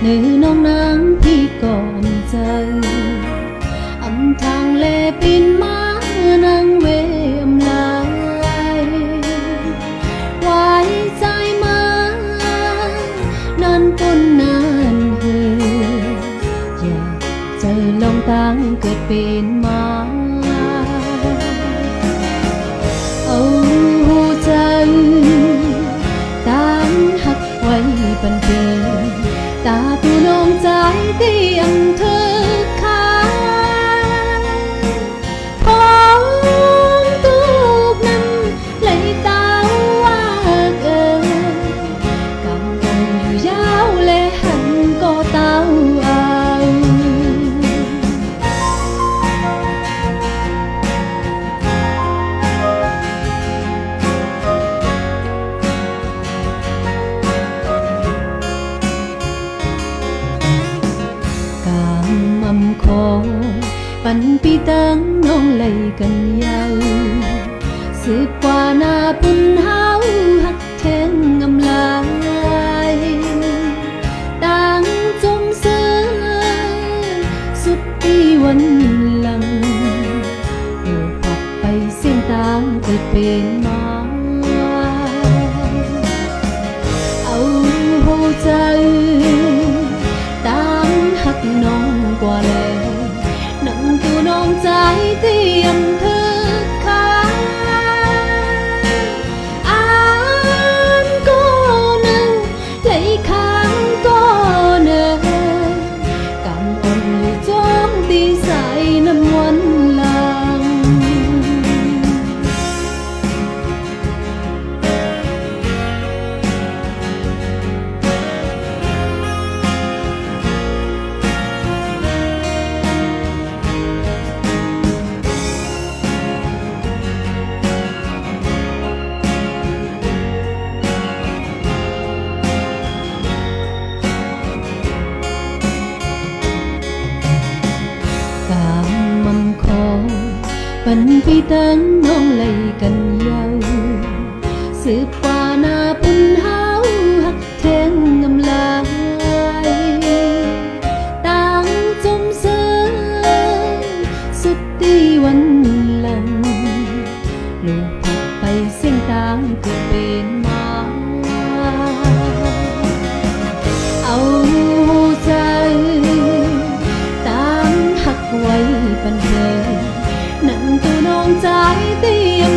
nữ nông nắng khi còn chờ âm thang lệ pin má nắng về âm lại quáiใจมานั้นต้นนานเธออยากเจอลองตั้งเกิดเป็นมาเอาใจตั้งหักไว้ปันเป็นตาตูน้องใจเตียงเธอขาพองตูกนั้นเลยตาว่าเกินกำกงอยู่ยาวและหันก็เต้าเอาขอปันปีตั้งน้องเลยกันยาวสืบกว่าหน้าปุ่นเฮาหักแทงงำลายต่างจมเสือสุดที่วันหลังโอ้พักไปเส้นตางเกิดเป็นมาเอาหัวใจตามหักน้องกว่าแล้วนั่งตัวน้องใจเตรียมเธอขาอ่านก็หนึ่งเลยค้างก็เนอกำอ่อนเลยจ้องตีใส่น้ำวันหลังปันปีตั้งน้องเลยกันยาวสืบกว่าหน้าปุ่นเฮาหักแทงงำลายต่างจมเสือสุดที่วันหลังลูกพักไปเส้นทางเกิดเป็นมาเอาใจตามหักไว้ปันเธอนั่งตัวน้องใจเตรียม